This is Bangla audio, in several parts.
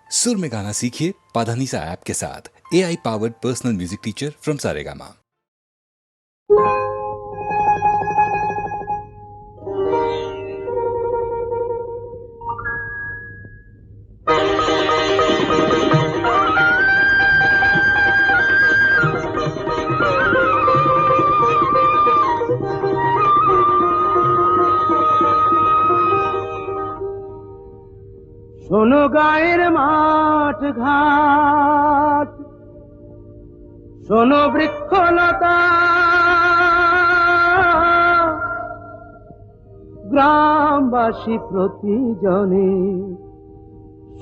सुर में गाना सीखिए पाधानीसा ऐप के साथ। AI powered personal music teacher from Saregama. শোনো গায়ের মাঠ ঘাট, শোনো বৃক্ষলতা, গ্রামবাসী প্রতিজনে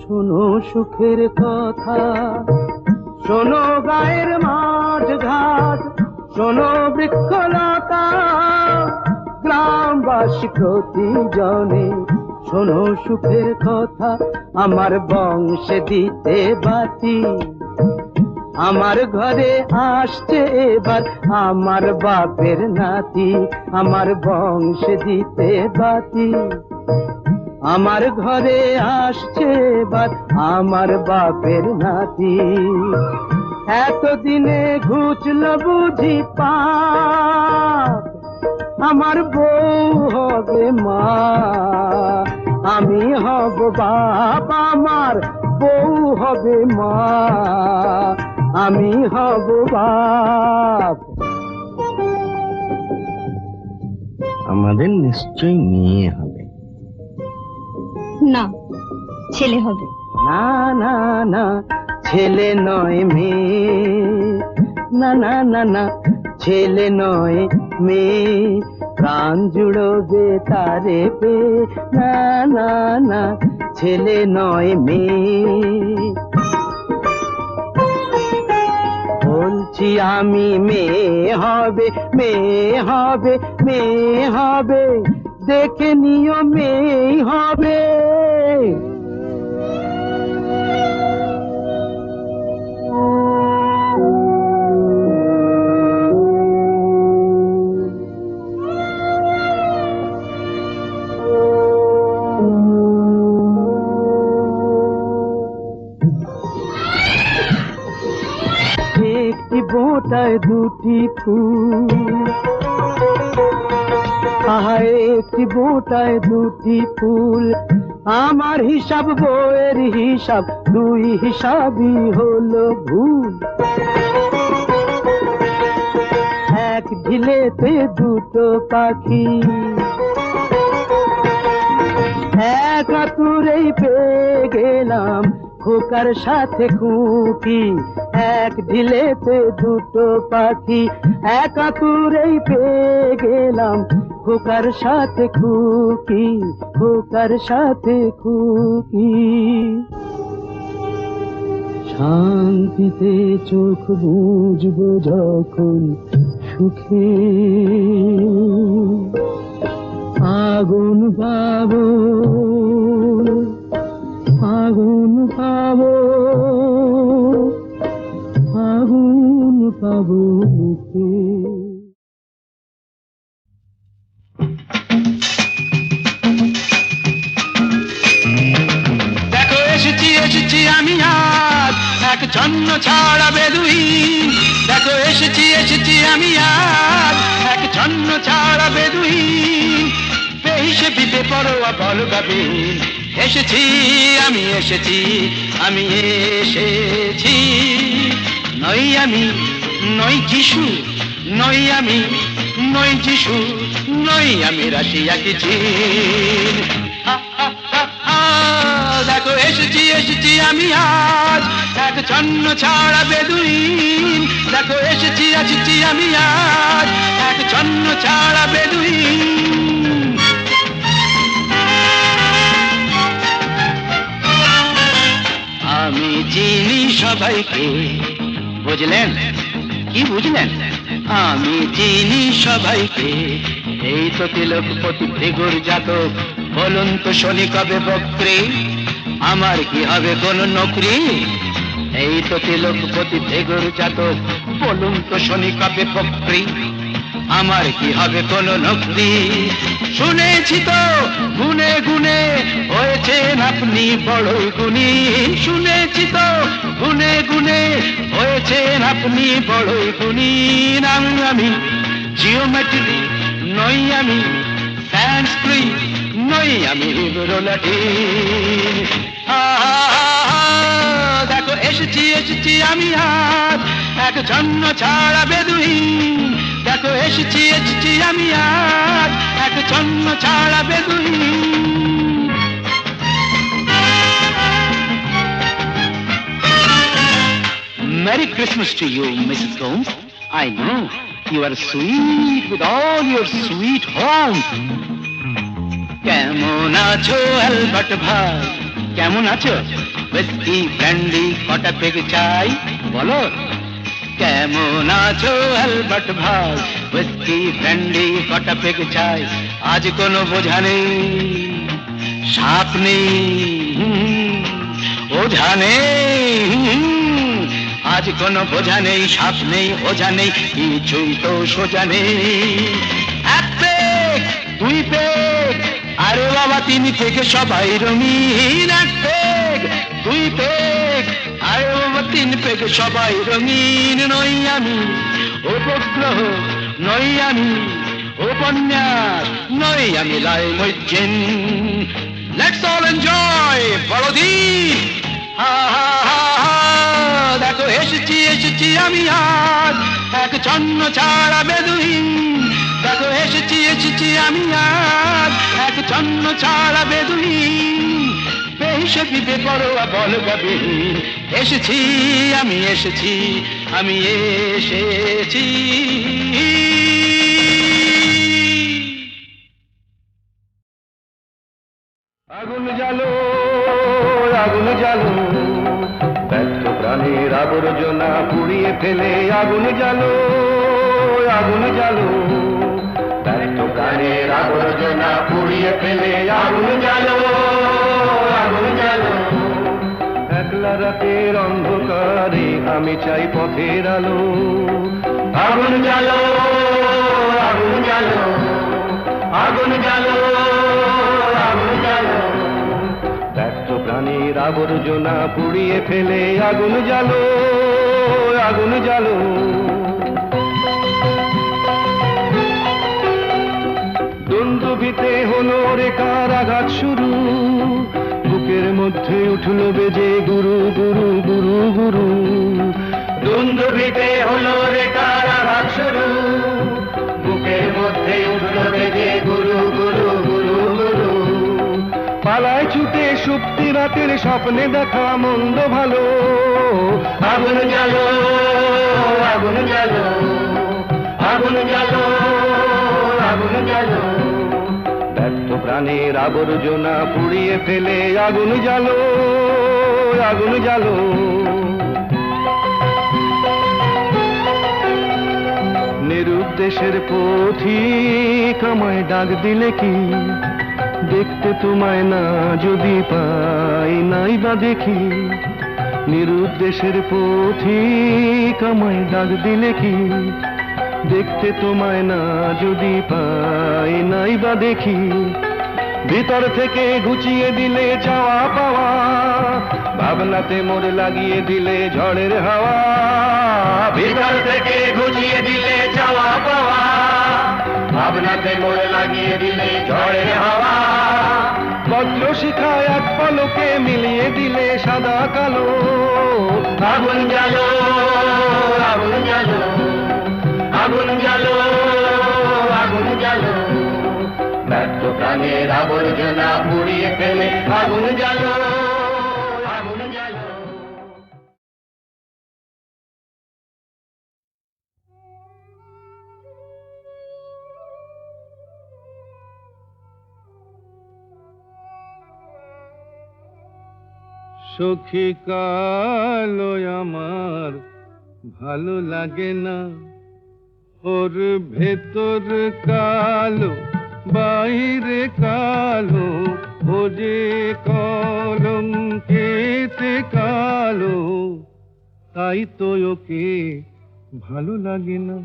শোনো সুখের কথা। শোনো গায়ের মাঠ ঘাট, শোনো বৃক্ষলতা, গ্রামবাসী প্রতিজনে শোনো সুখের কথা। আমার বংশে দিতে বাতি, আমার ঘরে আসছে এবার আমার বাপের নাতি। আমার বংশে দিতে বাতি, আমার ঘরে আসছে এবার আমার বাপের নাতি। এতদিনে ঘুচল বুঝি পাপ, আমার বউ হবে মা, আমি হব বাপ। আমার বউ হবে মা, আমি হব বাপ। আমাদের নিশ্চয়ই মেয়ে হবে। না, ছেলে হবে। না না না, ছেলে নয় মেয়ে। না না না না, ছেলে নয় মেয়ে। প্রাণ জুড়বে তারে পে। না না না, ছেলে নয় মেয়ে। বলছি আমি মেয়ে হবে, মেয়ে হবে, মেয়ে হবে। দেখে নিও মেয়ে হবে। একটি বোঁটায় দুটি ফুল, আহা একটি বোঁটায় দুটি ফুল। আমার হিসাব বইয়ের হিসাব, দুই হিসাবই হলো ভুল। এক ঢিলেতে দুটো পাখি, এক আতুরেই পেয়ে গেলাম খোকার সাথে খুকি। এক ঢিলেতে দুটো পাখি, এক আতুরেই পেয়ে গেলাম খোকার সাথে খুকি, খোকার সাথে খুকি। শান্তিতে চোখ বুঝবো যখন সুখে, আগুন পাবো, আগুন পাবো, আগুন পাবো মুখে। দেখো এসেছি এসেছি আমি আজ এক ছন্ন ছাড়া বেদুইন। দেখো এসেছি এসেছি আমি আজ এক ছন্ন ছাড়া বেদুইন। বেহিসে বিদে পরোয়া বল গাবিন। এসেছি আমি এসেছি, আমি এসেছি। নই আমি নই যিশু, নই আমি নই যিশু, নই আমি রাশিয়া কি চীন। দেখো এসেছি এসেছি আমি আজ এক ছন্ন ছাড়া বেদুইন। দেখো এসেছি এসেছি আমি আজ এক ছন্ন ছাড়া বেদুইন। আমি চিনি সবাইকে, বুঝলেন কি বুঝলেন? আমি চিনি সবাইকে। এই তো তিলকপতি ভৃগুর জাতক, বলুন তো শনি কবে বক্রে, আমার কি হবে কোন নকরি? এই তো তিলকপতি ভৃগুর জাতক, বলুন তো শনি কবে বক্রে। আমার কি হবে কোনো নক্তি? শুনেছি তো গুনে গুনে হয়েছেন আপনি বড়ই গুণী, শুনেছি তো গুনে গুনে হয়েছেন আপনি বড়ই গুণী। আমি জিওমেট্রি নই, আমি সংস্কৃত নই, আমি রোলাটিন। দেখো এসেছি এসেছি আমি আজ এক জন্ম ছাড়া বেদুইন। দেখো এসেছি এসেছি আমি আজ এক জন্ম ছাড়া বেদুইন। Merry Christmas to you, Mrs. Holmes. I know you are sweet with all your sweet home. কেমন আছো অ্যালবার্ট ভাই, কেমন আছো? উইস্কি ব্র্যান্ডি কটা পেগ চাই বলো? কেমন আছো অ্যালবার্ট ভাই, উইস্কি ব্র্যান্ডি কটা পেগ চাই? আজ কোনো বোঝা নেই, সাপ নেই, ওঝা নেই। আজ কোনো বোঝা নেই, সাপ নেই, ওঝা নেই, কিছুই তো সোজা নেই। এক পেগ, দুই পেগ, আরে বাবা তিন পেগে সবাই রঙিন। এক পেগ, দুই পেগ, আরে বাবা তিন পেগে সবাই রঙিন। নই আমি উপগ্রহ, নই আমি উপন্যাস, নই আমি লাই মজ্জিন। লেটস অল এনজয় বড়দিন। হা হা হা হা, দেখো এসেছি এসেছি আমি আজ এক জন্ম ছাড়া বেদুইন। দেখো এসেছি এসেছি আমি আজ এক জন্ম ছাড়া বেদুইন। বেহিসেবি বেপরোয়া বলগাবিহীন এসেছি আমি, এসেছি আমি, এসেছি। আগুন জ্বালো, আগুন জ্বালো, ব্যর্থ প্রাণীর আবর্জনা পুড়িয়ে ফেলে আগুন জ্বালো, আগুন জ্বালো, ব্যর্থ প্রাণীর আবর্জনা পুড়িয়ে ফেলে আগুন জ্বালো, আগুন জ্বালো। একলা রাতের অন্ধকারে আমি চাই পথের আলো, আগুন জ্বালো, আগুন জ্বালো, আগুন জ্বালো, আগুন জ্বালো। ব্যর্থ প্রাণীর আবর্জনা পুড়িয়ে ফেলে আগুন জ্বালো, আগুন জ্বালো। দুন্দুভিতে হলো রেখার আঘাত শুরু, বুকের মধ্যে উঠল বেজে গুরু গুরু গুরু গুরু। দুন্দুভিতে হলো রেখার আঘাত শুরু, বুকের মধ্যে উঠল বেজে গুরু গুরু গুরু গুরু। পালায় ছুটে সুপ্তি রাতের স্বপ্নে দেখা মন্দ ভালো, আগুন জ্বালো, আগুন জ্বালো, আগুন জ্বালো, আগুন জ্বালো। ব্যর্থ প্রাণের আবর্জনা পুড়িয়ে ফেলে আগুন জ্বালো, আগুন জ্বালো। নিরুদ্দেশের পথিক আমায় ডাক দিলে কি, দেখতে তোমায় না যদি পাই নাই বা দেখি। নিরুদ্দেশের পথিক আমায় ডাক দিলে কি, দেখতে তোমায় না যদি পাই নাই বা দেখি। ভিতর থেকে ঘুচিয়ে দিলে চাওয়া পাওয়া, ভাবনাতে মোর লাগিয়ে দিলে ঝড়ের হাওয়া। ভিতর থেকে ঘুচিয়ে দিলে চাওয়া পাওয়া, ভাবনাতে মোর লাগিয়ে দিলে ঝড়ের হাওয়া। বজ্র শিখায় এক পলকে মিলিয়ে দিলে সাদা কালো, আগুন জ্বালো, আগুন জ্বালো, আগুন জ্বালো, আগুন জ্বালো। ব্যর্থ প্রাণের আবর্জনা পুড়িয়ে ফেলে আগুন জ্বালো, আগুন জ্বালো। সখী কালো আমার ভালো লাগে না, ওর ভেতর কালো বাইরে কালো, ও যে কলঙ্কেতে কালো, তাই তো ওকে ভালো লাগে না।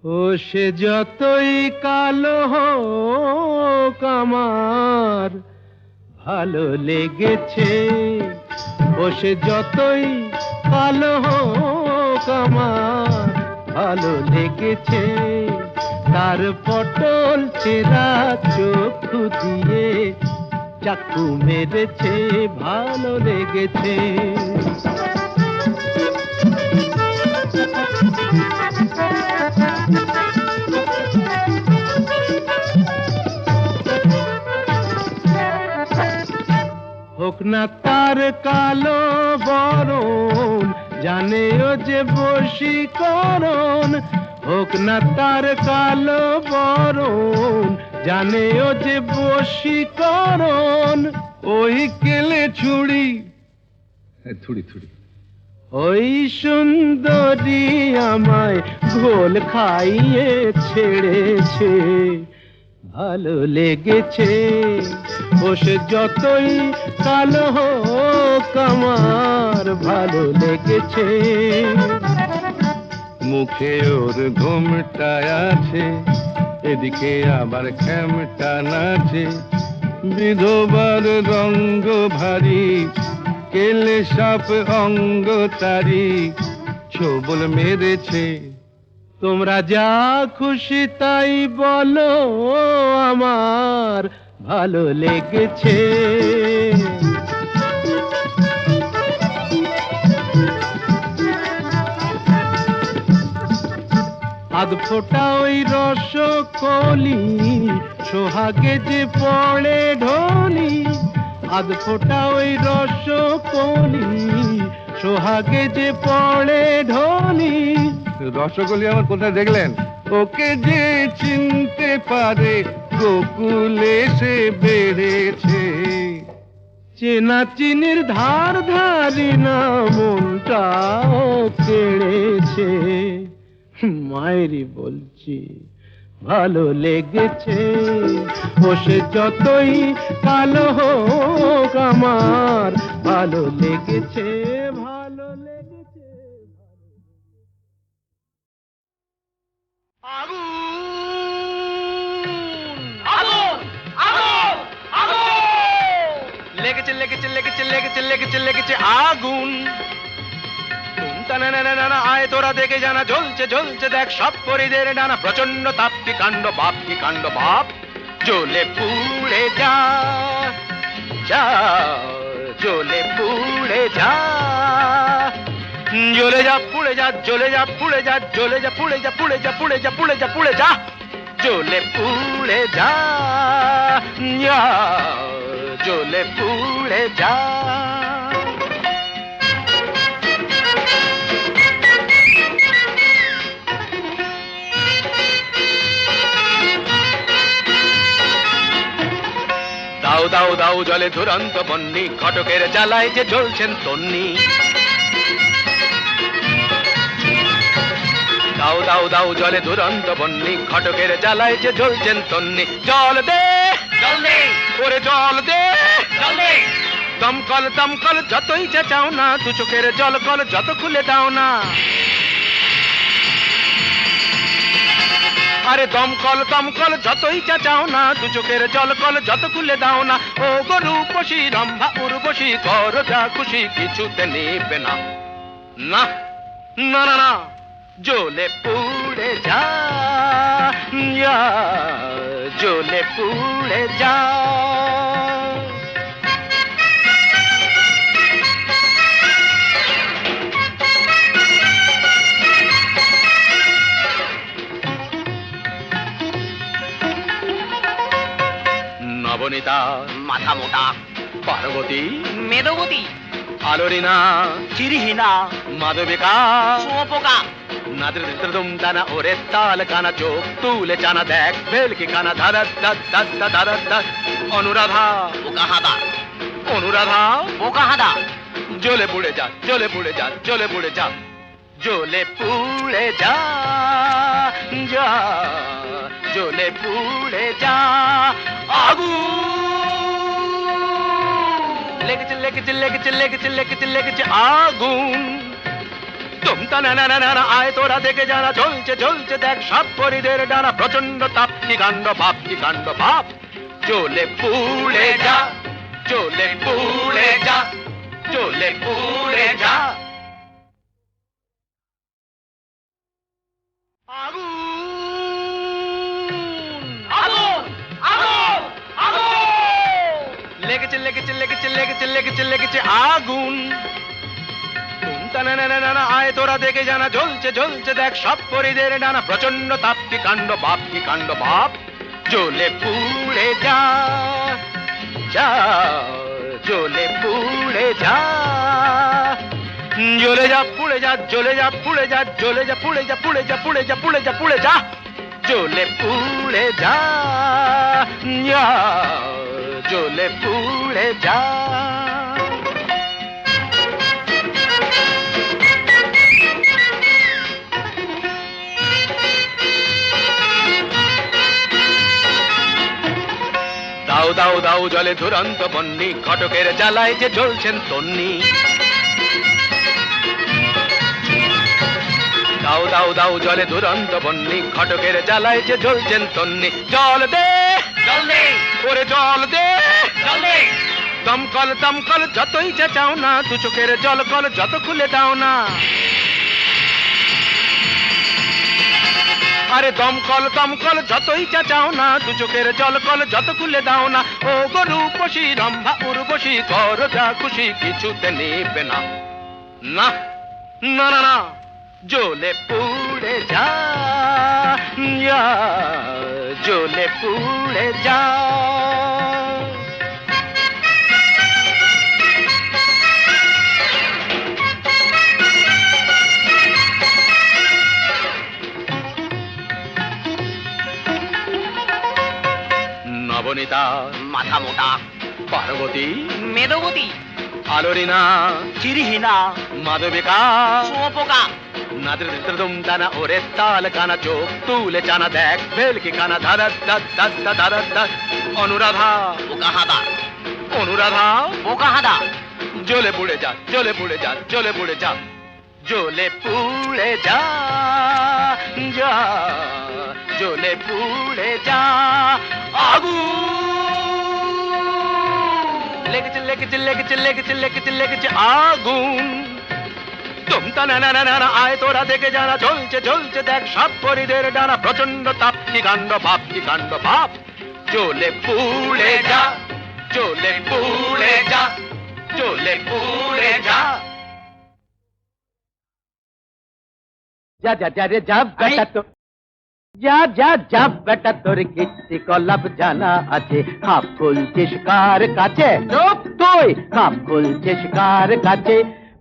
ও সে যতই কালো হোক আমার ভালো লেগেছে, ও সে যতই কালো হোক আমার ভালো লেগেছে, তার পটল চেরা চক্ষু দিয়ে চাকু মেরেছে, ভালো লেগেছে। হোক না তার কালো বরণ, জানে ও যে বশীকরণ, হোক না তার কালো বরণ, জানে ও যে বশীকরণ, ওই কেলে ছুরি থুড়ি থুড়ি, ওই সুন্দরী আমায় ঘোল খাইয়ে ছেড়েছে, ভালো লেগেছে, ও সে যতই কালো হোক আমার ভালো লেগেছে। মুখে ওর ঘুমটা আছে, এদিকে আবার খেমটা নাচে, বিধবার রঙ্গ ভারী, কেলে সাপ অঙ্গ তারি, ছোবল মেরেছে। তোমরা যা খুশি তাই বলো, আমার ভালো লেগেছে। আধ ফোটা ওই রসকলি, সোহাগে যে পড়ে ঢলি, আধ ফোটা ওই রসকলি, সোহাগে যে পড়ে ঢলি। রসগোল্লা আমার কোথায় দেখলেন? ওকে যে চিনতে পারে গোকুলে সে বেড়েছে, চেনা চিনির ধার ধারি না মনটাও কেড়েছে, মায়েরই বলছি ভালো লেগেছে, ও সে যতই কালো হোক আমার ভালো লেগেছে, ভালো লেগেছে। লেগেছে লেগেছে লেগেছে লেগেছে লেগেছে লেগেছে আগুন। আয় তোরা দেখে জানা, জ্বলছে জ্বলছে দেখ সব পরিদের ডানা, প্রচন্ড তাপ কি কাণ্ড বাপ, কি কাণ্ড বাপ, জ্বলে পুড়ে যা যা, জ্বলে পুড়ে যা, জ্বলে যা পুড়ে যা, জ্বলে যা পুড়ে যা, জ্বলে যা পুড়ে যা, পুড়ে যা পুড়ে যা, পুড়ে যা পুড়ে যা, জ্বলে পুড়ে যা, জ্বলে পুড়ে যা। দাও দাও দাও জলে দুরন্ত বন্যি, ঘটকের জ্বালায় যে জ্বলছেন তন্নি, দাও দাও দাও জলে দুরন্ত বন্যি, ঘটকের জ্বালায় যে জ্বলছেন তন্নি, জল দে জল দে, ওরে জল দে জল দে, দমকল দমকল যতই চেঁচাও না, দু চোখের জল কল যত খুলে দাও না, আরে দমকল দমকল যতই চেঁচাও না, দু চোখের জল কল যত খুলে দাও না, ও গরু পশি রম্ভা উর্বশী কর যা খুশি, কিছুতে নেবে না, না না না না, জ্বলে পুড়ে যা, জ্বলে পুড়ে যা। নবনীতা মাথা মোটা, পার্বতী মেদবতী, আলোরিনা চিরিহীনা, মাধবিকা শুঁয়োপোকা, নাদ্রদম দানা ওরে তাল কানা, চোখ তুলে চানা দেখ ভেলকি কানা, ধারা ধারা ধারা ধারা, অনুরাধা বোকা হাদা, অনুরাধা বোকা হাদা, জ্বলে পুড়ে যা, জ্বলে পুড়ে যা, জ্বলে পুড়ে যা, জ্বলে পুড়ে যা, যা জ্বলে পুড়ে যা। আগুন লেগেছে লেগেছে লেগেছে লেগেছে লেগেছে লেগেছে আগুন, তুমতা না না না না আয় তোরা দেখে জানা ঝলছে ঝলছে দেখ সব পরিদের ডানা প্রচন্ড তাপ কি কাণ্ড ভাব জ্বলে পুড়ে যা জ্বলে পুড়ে যা জ্বলে পুড়ে যা আগুন আগুন আগুন লেগেছে লেগেছে লেগেছে লেগেছে লেগেছে লেগেছে আগুন তুমতা না না না না আয় তোরা দেখে জানা ঝলছে ঝলছে দেখ সব পরিদের ডানা প্রচন্ড তাপ কি কাণ্ড ভাব জ্বলে পুড়ে যা যা জ্বলে পুড়ে যা জ্বলে যা পুড়ে যা জ্বলে যা পুড়ে যা জ্বলে যা পুড়ে যা পুড়ে যা পুড়ে যা পুড়ে যা পুড়ে যা জ্বলে পুড়ে যা জ্বলে পুড়ে যা দাও দাও দাও জলে দুরন্ত বন্নি ঘটকের জ্বালায় যে জ্বলছেন তন্নি দাও দাও দাও জলে দুরন্ত বন্নি ঘটকের জ্বালায় যে জ্বলছেন তন্নি জল দে ওরে জল দে দমকল দমকল যতই চাও না দু চোখের জল কল যত খুলে দাও না আরে দমকল দমকল যতই চাও না দু চোখের জল কল যত খুলে দাও না ও গরু পশি রম্ভা উর্বশী কর যা খুশি কিছুতে নেবে না না না না না জ্বলে পুড়ে যা জ্বলে পুড়ে যা নবনীতা মাথা মোটা পার্বতী মেদবতী আলোরিনা চিরিহীনা মাধবিকা শুয়োপোকা নাদের দানা ওরে তাল কানা চোখ তুলে জানা দেখ ভেলকি কানা ধারা ধারা অনুরাধা বোকা হাদা অনুরাধা বোকা হাদা জ্বলে পুড়ে যা জ্বলে পুড়ে যা জ্বলে পুড়ে যা জ্বলে পুড়ে যা যা জ্বলে পুড়ে যা আগুন লেগেছে লেগেছে লেগেছে লেগেছে লেগেছে লেগেছে আগুন তুমতা না না না না আয় তোরা দেখে জানা ঝলছে ঝলছে দেখ সব পরিদের ডানা প্রচন্ড তাপ কি কাণ্ড ভাব জ্বলে পুড়ে যা জ্বলে পুড়ে যা জ্বলে পুড়ে যা যা যা যা রে যা বেটা তো যা যা যা বেটা তোর কীর্তি কলাপ জানা আছে খাপ খুলছিস কার কাছে চুপ তুই খাপ খুলছিস কার কাছে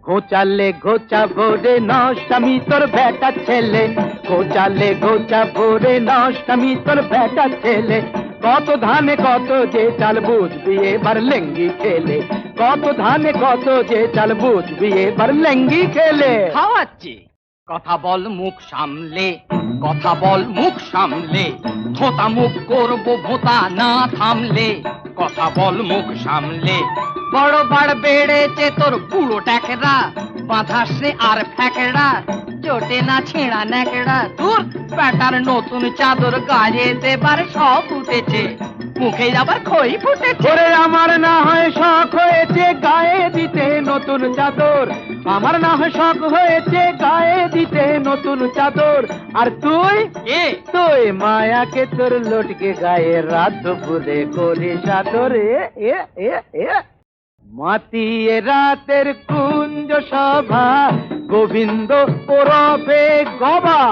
ঘোচালে ঘোচা ভোরে নষ্টামি তোর বেটা ছেলে ঘোচালে ঘোচা ভোরে নষ্টামি তোর বেটা ছেলে কত ধানে কত যে চাল বুঝবি এবার লেঙ্গি খেলে কত ধানে কত যে চাল বুঝবি এবার লেঙ্গি খেলে খাওয়াচ্ছি কথা বল মুখ সামলে কথা বল মুখ সামলে থোতা মুখ করবো ভোতা না থামলে কথা বল মুখ সামলে বড় বাড় বেড়েছে তোর পুরো ট্যাকেরা বাঁধাসে আর ফ্যাকেড়া চোটে না ছেঁড়া ন্যাকেড়া তোর প্যাটার নতুন চাদর গায়ে দেবার সব উঠেছে মুখে আবার খই ফুটেছে ওরে আমার না হয় শখ হয়েছে গায়ে দিতে নতুন চাদর আমার না হয় শখ হয়েছে গায়ে দিতে নতুন চাদর আর তুই তুই মায়াকে তোর লটকে গায়ে রাত দুপুরে করিস আদর এ এ এ মাতিয়ে রাতের কুঞ্জ সভা গোবিন্দ ওরফে গবা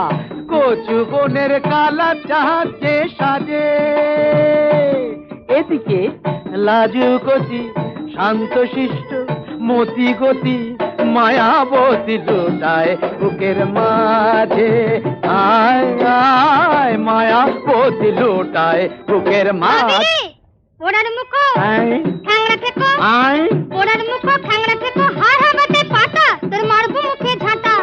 কচু বনের কালা চাহাতে সাজে এদিকে লাজু গতি শান্ত শিষ্ট মতি গতি মায়াবতী লুটায় বুকের মাঝে আয় আয় মায়াবতী লুটায় বুকের মাঝে ওড়ার মুখো খ্যাংড়া থেকো ওড়ার মুখো খ্যাংড়া থেকো হার হাবাতে পাতা তোর মারবো মুখে ঝাঁটা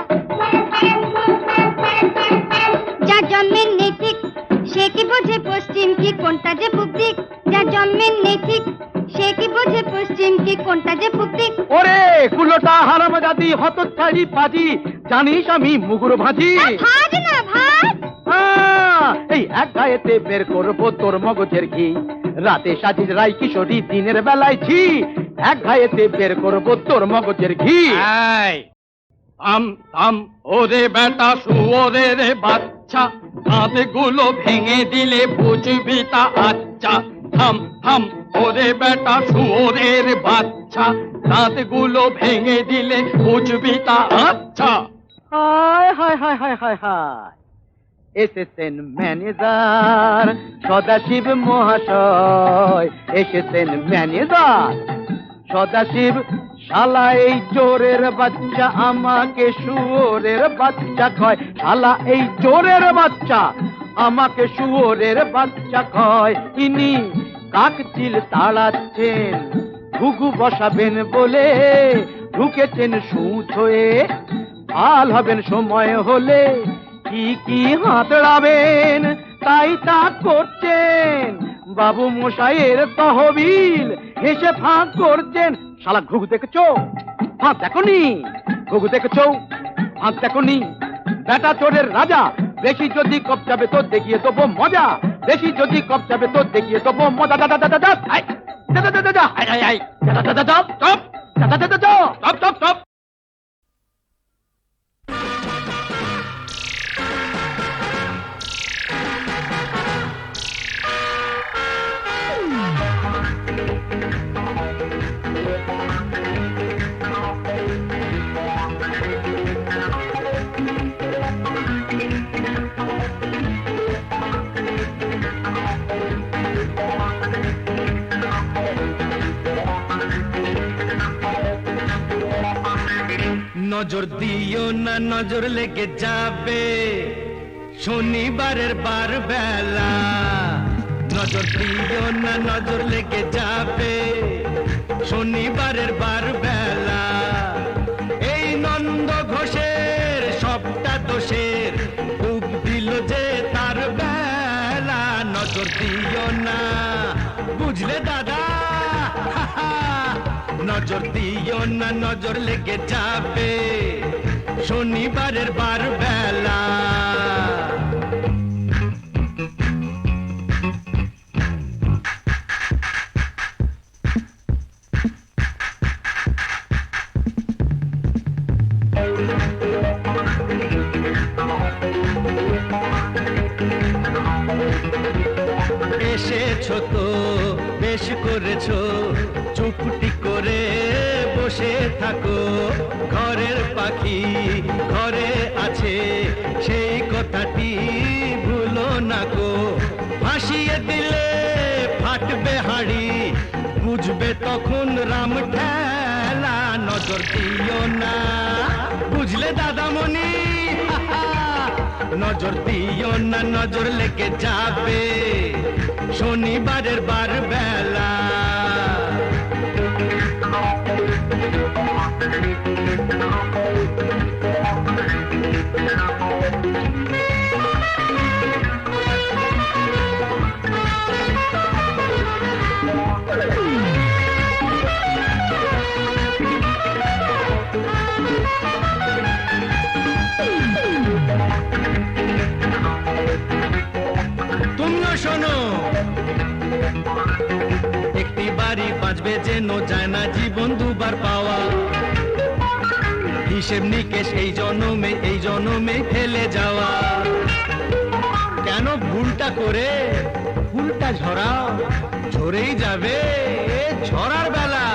যা জন্মের নেই ঠিক সে কি বোঝে পশ্চিম কি কোনটা যে পূব দিক যা জন্মের নেই ঠিক সে কি বোঝে পশ্চিম কি কোনটা যে পূব দিক ওরে কুলোটা হারামজাদি হতচ্ছাড়ি পাজি জানিস আমি মুগুর ভাজি। ভাজ না ভাজ। এই এক গায়েতে বের করবো তোর মগজের ঘি, রাতে সাজিস রাই কিশোরী, দিনের বেলায় ঝি। এক গায়েতে বের করবো তোর মগজের ঘি। থাম থাম ওরে বেটা শুয়োরের বাচ্চা, দাঁতগুলো ভেঙে দিলে বুঝবি তা আচ্ছা। থাম থাম ওরে বেটা শুয়োরের বাচ্চা, দাঁতগুলো ভেঙে দিলে বুঝবি তা আচ্ছা। হায় হায় হায় হায় হায় হায়, এসেছেন ম্যানেজার সদাশিব মহাশয়, এসেছেন ম্যানেজার সদাশিব। শালা এই চোরের বাচ্চা আমাকে শুয়োরের বাচ্চা কয়, শালা এই চোরের বাচ্চা আমাকে শুয়োরের বাচ্চা কয়। ইনি কাকচিল তাড়াচ্ছেন, ঘুঘু বসাবেন বলে ঢুকেছেন সুচ হয়ে। হাল হবেন সময় হলে কি কি হাতড়াবেন, তাই তা করছেন। বাবু মশাইয়ের তহবিল হেসে ফাঁক করছেন। শালা ঘুঘু দেখেছো, ফাঁক দেখনি? ঘুঘু দেখেছো, ফাঁক দেখনি? বেটা চোরের রাজা, বেশি যদি কপচাবে তো দেখিয়ে দেবো মজা, বেশি যদি কপচাবে তো দেখিয়ে দেবো মজা। দাদা দাদা দাদা আই দাদা দাদা দাদা আই আই আই দাদা দাদা দাদা চপ দাদা দাদা চপ চপ চপ। নজর দিও না নজর লেগে যাবে শনিবারের বার বেলা, নজর দিও না নজর লেগে যাবে শনিবারের বার বেলা। এই নন্দ ঘোষের সবটা দোষের ডুব দিল যে তার বেলা। নজর দিও না বুঝলে দাদা, নজর দিও না নজর লেগে যাবে শনিবারের বার বেলা। এসেছো তো বেশ করেছো, চুপটি করে বসে থাকো। ঘরের পাখি ঘরে আছে সেই কথাটি ভুলো না গো। ভাসিয়ে দিলে ফাটবে হাড়ি, বুঝবে তখন রাম ঠেলা। নজর দিও না বুঝলে দাদামণি, নজর দিও না নজর লেগে যাবে শনিবারের বার বেলা। তুমিও শোনো, একটি বাড়ি বাঁচবে যেন যায় না জীবন দুবার পাওয়া। হিসেব নিকেশ এই জনমে ফেলে যাওয়া। কেন ভুলটা করে ফুলটা ঝরাও, ঝরেই যাবে ঝরার বেলা।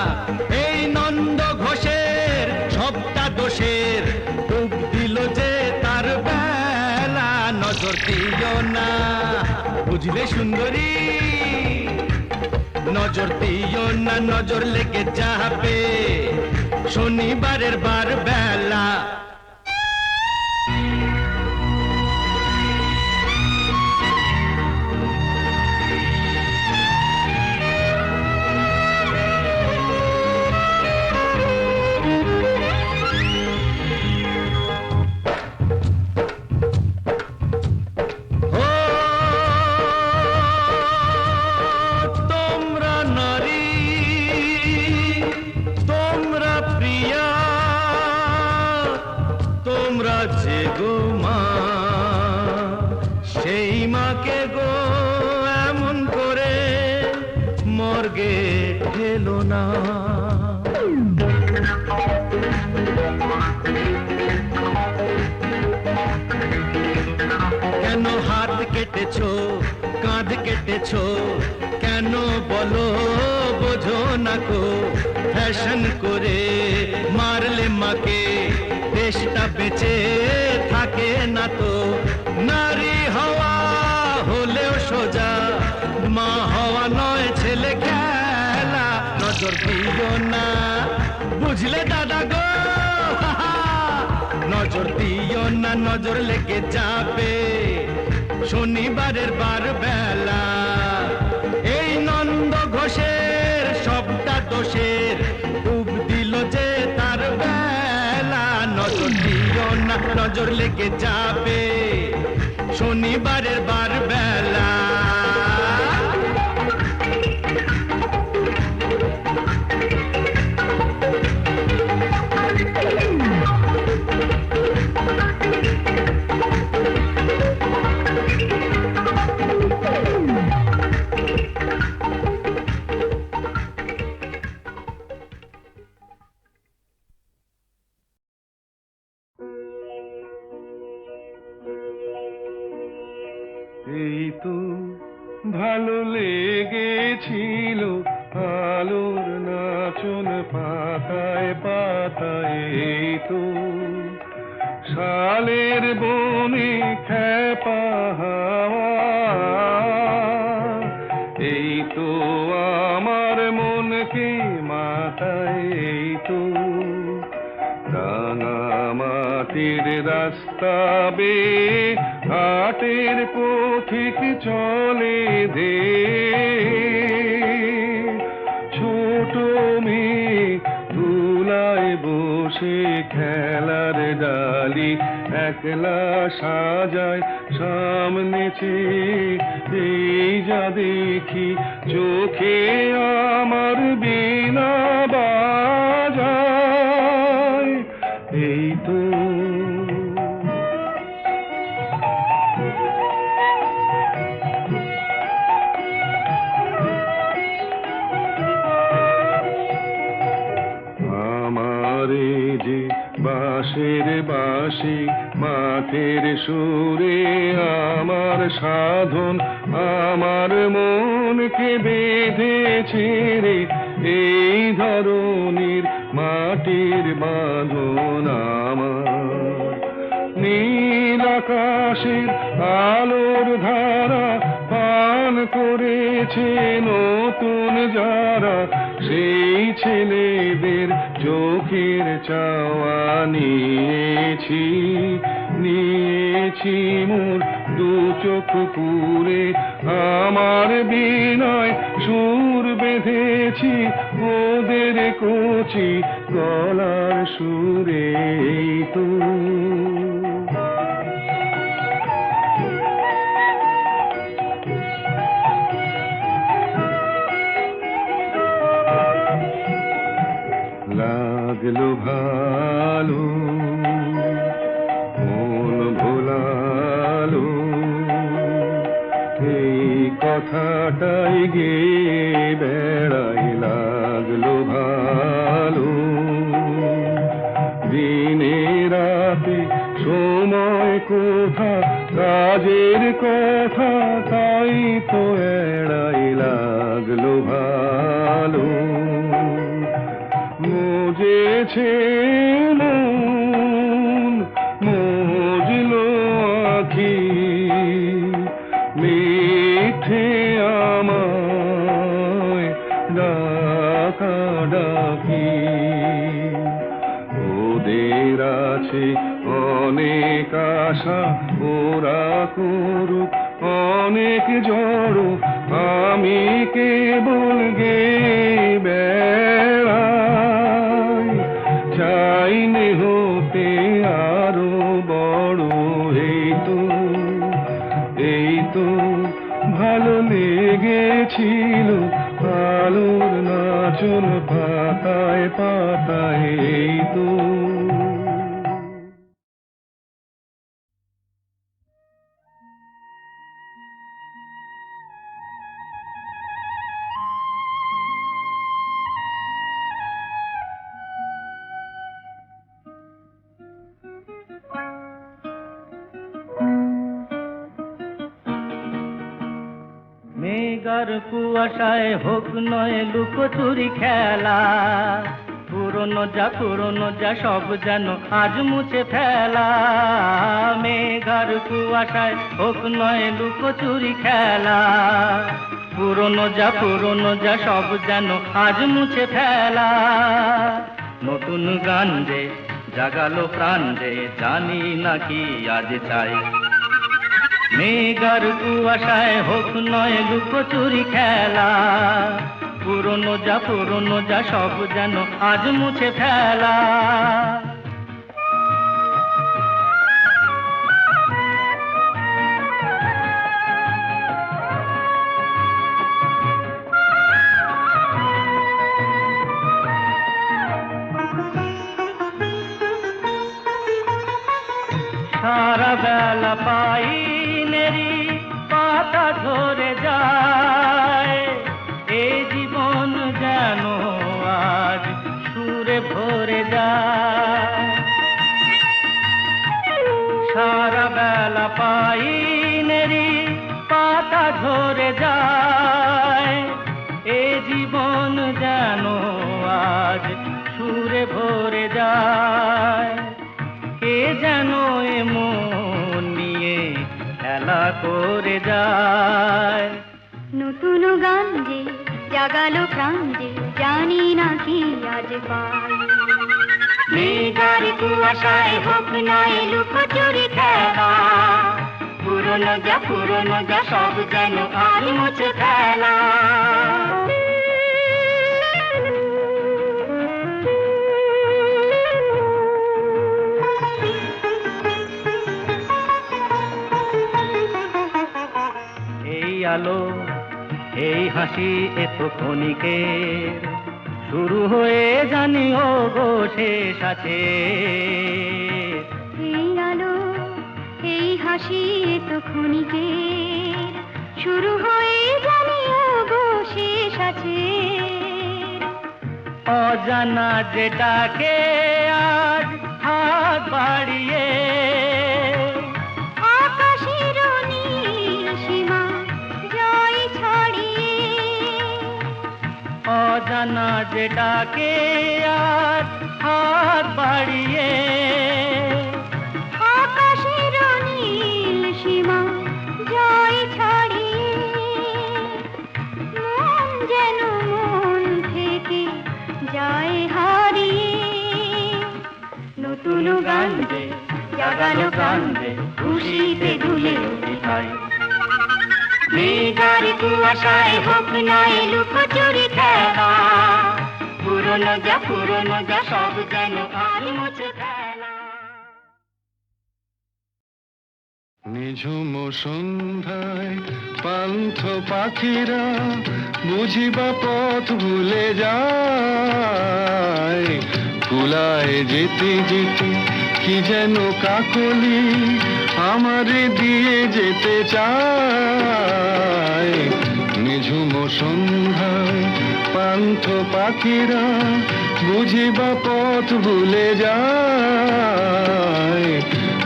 এই নন্দ ঘোষের সবটা দোষের ডুব দিল যে তার বেলা। নজর দিও না বুঝলে সুন্দরী, নজর দিও না নজর লেগে যাবে শনিবারের বার বেলা। তোমরা প্রিয়া আছে গো মা, সেই মাকে গো এমন করে মর্গে ঠেলো না। কেন হাত কেটেছো, কাঁধ কেটেছো, কেন বলো বোঝো না কো? ফ্যাশন করে মারলে মাকে দেশটা বেঁচে থাকে না তো। নারী হওয়া হলেও সোজা, মা হওয়া নয় ছেলে খেলা। নজর দিও না বুঝলে দাদা গো, নজর দিও না, নজর লেগে যাবে শনিবারের বার বেলা। এই নন্দ ঘোষের সবটা দোষের ডুব দিল যে তার বেলা। নজর দিও না, নজর লেগে যাবে শনিবারের বার বেলা। এই তো ভালো লেগেছিল আলোর নাচন পাতায় পাতায়, এই তো শালের বনে খেপা হাওয়া, এই তো আমার মনকে মাতায়, এই তো রাঙামাটির রাস্তা বেয়ে হাটের পথিক চলে দে। ছোট মেয়ে তুলায় বসে খেলার ডালি একলা সাজায় সামনে চেয়ে, এই যা দেখি চোখে আমার বিনা বাজায়, এই তো আমারে যে বাঁশের বাঁশি মাঠের সুরে আমার সাধন, আমার মনকে বেঁধেছে রে এই ধরনীর মাটির বাঁধন। আমার নীল আকাশের আলোর ধারা পান করেছে নতুন যারা, সেই ছেলেদের চোখের চাওয়া নিয়েছি, নিয়েছি মোর দু চোখ পুরে। আমার বিনয় সুর বেঁধেছি ওদের কচি গলার সুরে, এই তো লাগলো ভালো মন ভোলালো, এই কথাটাই গে বেড়াই। লাগলো ভালো দিনে রাতে সময় কোথা কাজের কথা তাই তো এড়াই। লাগলো ভালো মজেছে মন, মজলো আখি, মিঠে আমায় ডাকা ডাকি। ওদের আছে অনেক আশা, ওরা করুক অনেক জড়ো, আমি কেবল গে বেড়াই। চাইনে হতে আরো বড়, এই তো ভালো লেগেছিল আলোর নাচন পাতায় পাতায়, এই তো মেঘার কুয়াশায় হোক নয় লুকোচুরি খেলা, পুরনো যা সব যেন আজ মুছে ফেলা। মেঘার কুয়াশায় হোক নয় লুকোচুরি খেলা, পুরনো যা সব যেন আজ মুছে ফেলা। নতুন গান যে জাগালো প্রাণ যে জানি নাকি আজ চাই। মেঘার কুয়াশায় হোক নয় লুকোচুরি খেলা, পুরনো যা সব যেন আজ মুছে ফেলা। সারা বেলা পাইনেরি পাতা ঝরে যায়, এ জীবন যেন আজ সুরে ভরে যায়। সারা বেলা পাইনেরি পাতা ঝরে যায়, এ জীবন যেন আজ সুরে ভরে যায়। কে যেন মন নিয়ে খেলা করে যায়। নতুন গান যে জাগালো প্রাণ যে জানি না কি আজ পাই। মেঘার কুয়াশায় হোক নয় লুকোচুরি খেলা, পুরনো যা সব যেন আজ মুছে ফেলা। আলো এই হাসি এত ক্ষণিকের, শুরু হয়ে জানিও গো শেষ আছে। এই আলো এই হাসি এত ক্ষণিকের, শুরু হয়ে জানিও গো শেষ আছে। অজানা যেটাকে আজ হাত বাড়িয়ে, আকাশের নীল সীমা জয় ছড়িয়ে। অজানা যেটাকে আজ হাত বাড়িয়ে, আকাশের নীল সীমা জয় ছড়িয়ে। মন যেন মন থেকে যায় হারিয়ে। নতুন গান যে জাগালো গান যে খুশিতে দুলে উঠায়। মেঘার কুয়াশায় হোক নয় লুকোচুরি খেলা, পুরনো যা সব যেন আর মুছে ফেলা। নিঝুম সন্ধ্যায় পান্থ পাখিরা বুঝিবা পথ ভুলে যায়। কুলায় যেতে যেতে কি যেন কাকলি আমারে দিয়ে যেতে চায়। নিঝুম সন্ধ্যায় পান্থ পাখিরা বুঝিবা পথ ভুলে যায়।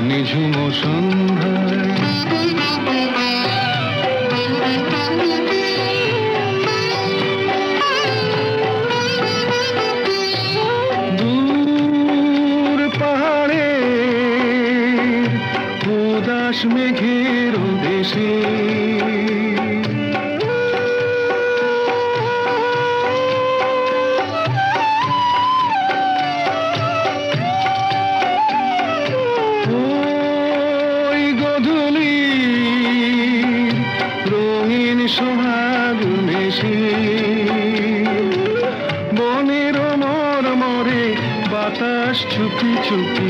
নিঝুম সন্ধ্যায় দূর পাহাড়ে উদাস মেঘের দেশে ওই গধূলি রঙিন সোহাগ মেশে বনের মরমরে বাতাস চুপি চুপি,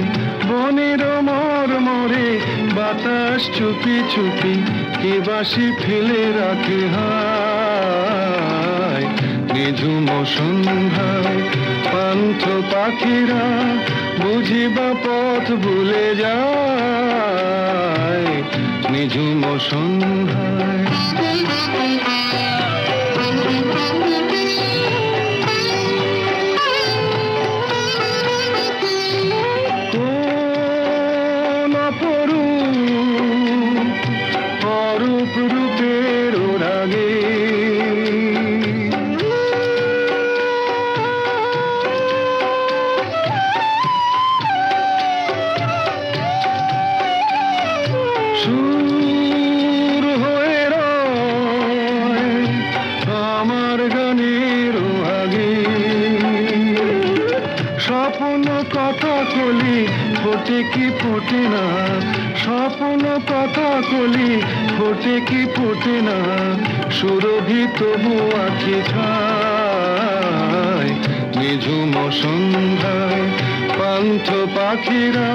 বনের মরমরে বাতাস চুপি চুপি কে বাসি ফেলে রাখে হায়। নিঝুম সন্ধ্যায় পান্থ পাখিরা বুঝিবা পথ ভুলে যায়। নিঝুম সন্ধ্যায় কোন অপরূপ রূপের রাগে কলি ফোটে কি ফোটে না, স্বপ্ন কথা কলি ফোটে কি ফোটে না, সুরভি তবু আঁখি ছায়। নিঝুম সন্ধ্যায় পান্থ পাখিরা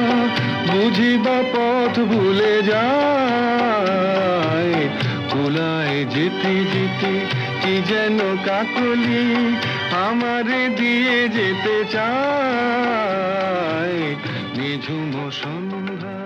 বুঝিবা পথ ভুলে যায়। কুলায় যেতে যেতে কি যেন কাকলি আমারে দিয়ে যেতে চায়। নিঝুম সন্ধ্যা